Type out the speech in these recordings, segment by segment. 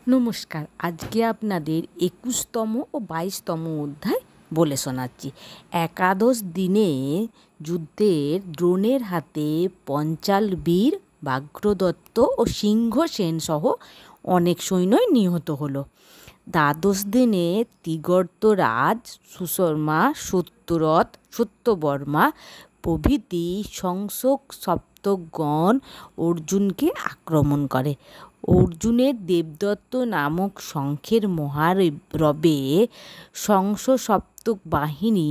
নমস্কার। আজকে আপনাদের ২১তম ও ২২তম অধ্যায় বলে শোনাচ্ছি। একাদশ দিনে যুদ্ধের দ্রোণের হাতে পঞ্চাল বীর, ব্যাঘ্রদত্ত ও সিংহসেন সহ অনেক সৈন্যই নিহত হলো। দ্বাদশ দিনে ত্রিগর্তরাজ, সুশর্মা, সত্যরথ, সত্যবর্মা প্রভৃতি সংসক সপ্তগণ অর্জুনকে আক্রমণ করে। অর্জুনের দেবদত্ত নামক শঙ্খের মহারবে সংসপ্তক বাহিনী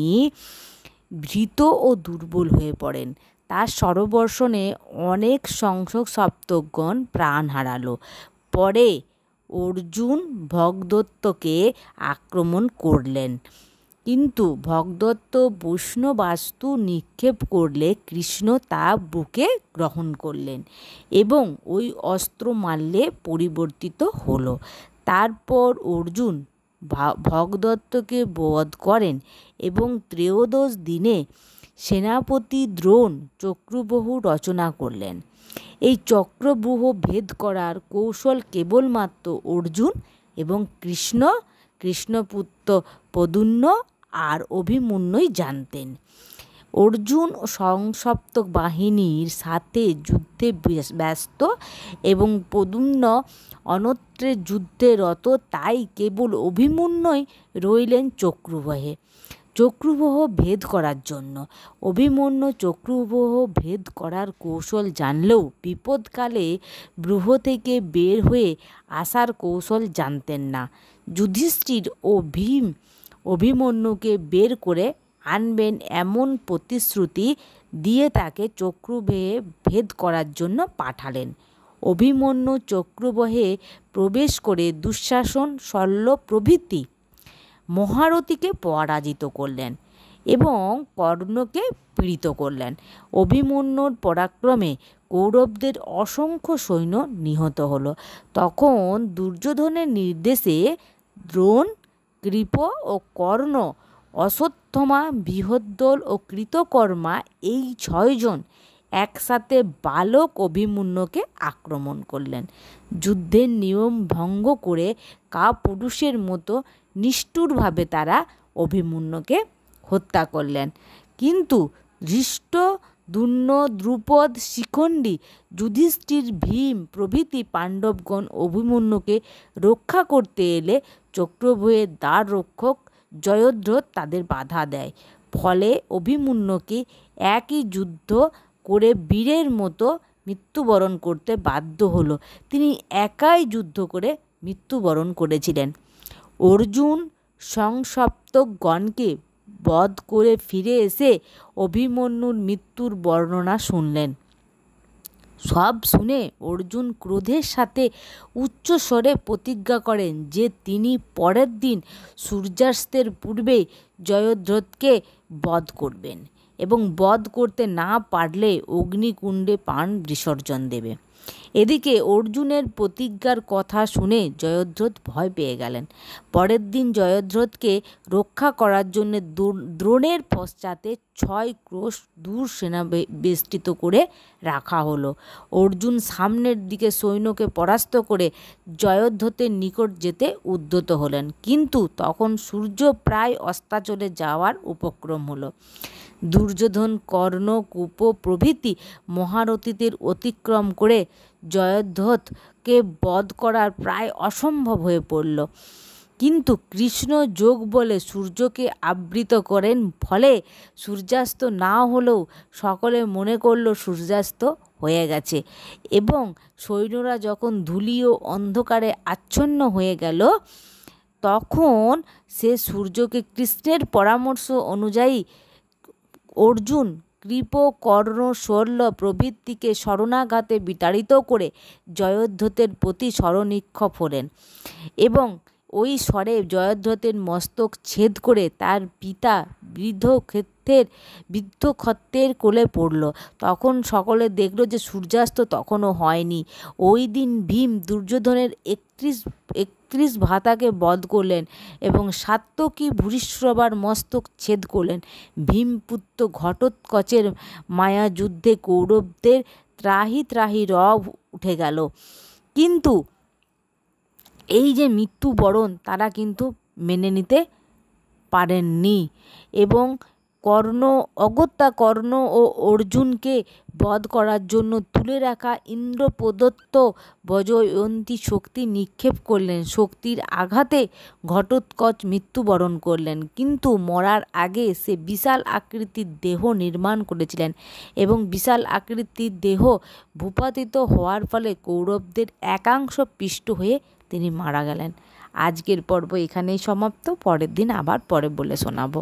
ভীত ও দুর্বল হয়ে পড়েন। তার শরবর্ষণে অনেক সংসক সপ্তকগণ প্রাণ হারালো। পরে অর্জুন ভগদত্তকে আক্রমণ করলেন, কিন্তু ভগদত্ত বৈষ্ণবাস্ত্র নিক্ষেপ করলে কৃষ্ণ তা বুকে গ্রহণ করলেন এবং ওই অস্ত্র মাল্যে পরিবর্তিত হলো। তারপর অর্জুন ভগদত্তকে বধ করেন এবং ত্রয়োদশ দিনে সেনাপতি দ্রোণ চক্রব্যূহ রচনা করলেন। এই চক্রব্যূহ ভেদ করার কৌশল কেবলমাত্র অর্জুন এবং কৃষ্ণপুত্র প্রদ্যুম্ন আর অভিমন্যুই জানতেন। অর্জুন সংসপ্তক বাহিনীর সাথে যুদ্ধে ব্যস্ত এবং প্রদ্যুম্ন অন্যত্র যুদ্ধে রত, তাই কেবল অভিমন্যুই রইলেন চক্রব্যূহ ভেদ করার জন্য। অভিমন্যু চক্রব্যূহ ভেদ করার কৌশল জানলেও বিপদকালে ব্যূহ থেকে বের হয়ে আসার কৌশল জানতেন না। যুধিষ্ঠির ও ভীম অভিমন্যুকে বের করে আনবেন এমন প্রতিশ্রুতি দিয়ে তাকে চক্রব্যূহে ভেদ করার জন্য পাঠালেন। অভিমন্যু চক্রব্যূহে প্রবেশ করে দুঃশাসন, শল্য প্রভৃতি মহারথীকে পরাজিত করলেন এবং কর্ণকে পীড়িত করলেন। অভিমন্যুর পরাক্রমে কৌরবদের অসংখ্য সৈন্য নিহত হলো। তখন দুর্যোধনের নির্দেশে দ্রোণ, কৃপ ও কর্ণ, অশ্বত্থামা, বৃহদ্রথ ও কৃতকর্মা এই ৬ জন একসাথে বালক অভিমন্যুকে আক্রমণ করলেন। যুদ্ধের নিয়ম ভঙ্গ করে কাপুরুষের মতো নিষ্ঠুরভাবে তারা অভিমন্যুকে হত্যা করলেন। কিন্তু ধৃষ্ট, দ্রোণ, দ্রুপদ, শিখণ্ডী, যুধিষ্ঠির, ভীম প্রভৃতি পাণ্ডবগণ অভিমন্যুকে রক্ষা করতে এলে চক্রব্যূহের দ্বার রক্ষক জয়দ্রথ তাদের বাধা দেয়। ফলে অভিমন্যুকে একই যুদ্ধ করে বীরের মতো মৃত্যুবরণ করতে বাধ্য হলো। তিনি একাই যুদ্ধ করে মৃত্যুবরণ করেছিলেন। অর্জুন সংসপ্তকগণকে বধ করে ফিরে এসে অভিমন্যুর মৃত্যুর বর্ণনা শুনলেন। সব শুনে অর্জুন ক্রোধের সাথে উচ্চস্বরে প্রতিজ্ঞা করেন যে তিনি পরের দিন সূর্যাস্তের পূর্বে জয়দ্রথকে বধ করবেন এবং বধ করতে না পারলে অগ্নিকুণ্ডে প্রাণ বিসর্জন দেবে। এদিকে অর্জুনের প্রতিজ্ঞার কথা শুনে জয়দ্রথ ভয় পেয়ে গেলেন। পরের দিন জয়দ্রথকে রক্ষা করার জন্য দ্রোণের পশ্চাতে ৬ ক্রোশ দূর সেনা বেষ্টিত করে রাখা হলো। অর্জুন সামনের দিকে সৈন্যকে পরাস্ত করে জয়দ্রথের নিকট যেতে উদ্যত হলেন, কিন্তু তখন সূর্য প্রায় অস্তাচলে যাওয়ার উপক্রম হলো। দুর্যোধন, কর্ণ, কূপ প্রভৃতি মহারথীদের অতিক্রম করে জয়দ্রথকে বধ করা প্রায় অসম্ভব হয়ে পড়ল। কিন্তু কৃষ্ণ যোগ বলে সূর্যকে আবৃত করেন, ফলে সূর্যাস্ত না হলেও সকলে মনে করল সূর্যাস্ত হয়ে গেছে এবং সৈন্যরা যখন ধূলি ও অন্ধকারে আচ্ছন্ন হয়ে গেল, তখন সে সূর্যকে কৃষ্ণের পরামর্শ অনুযায়ী অর্জুন, কৃপ, কর্ণ, শল্য প্রভৃতিকে শরণাগতে বিতাড়িত করে জয়দ্রথের প্রতি শরনিক্ষেপ হলেন এবং ওই স্বরে জয়দ্রথের মস্তক ছেদ করে তার পিতা বৃদ্ধক্ষত্রের কোলে পড়ল। তখন সকলে দেখল যে সূর্যাস্ত তখনও হয়নি। ওই দিন ভীম দুর্যোধনের ৩১ ভ্রাতাকে বধ করলেন এবং সাত্যকী ভূরিশ্রবার মস্তক ছেদ করলেন। ভীমপুত্র ঘটোৎকচের মায়াযুদ্ধে কৌরবদের ত্রাহি ত্রাহি রব উঠে গেল। কিন্তু এই যে মৃত্যুবরণ তারা কিন্তু মেনে নিতে পারেননি এবং অগত্যা কর্ণ ও অর্জুনকে বধ করার জন্য তুলে রাখা ইন্দ্র প্রদত্ত বজ্রয়ন্তী শক্তি নিক্ষেপ করলেন। শক্তির আঘাতে ঘটোৎকচ মৃত্যুবরণ করলেন, কিন্তু মরার আগে সে বিশাল আকৃতির দেহ নির্মাণ করেছিলেন এবং বিশাল আকৃতির দেহ ভূপাতিত হওয়ার ফলে কৌরবদের একাংশ পিষ্ট হয়ে তিনি মারা গেলেন। আজকের পর্ব এখানেই সমাপ্ত। পরের দিন আবার পরে বলে শোনাবো।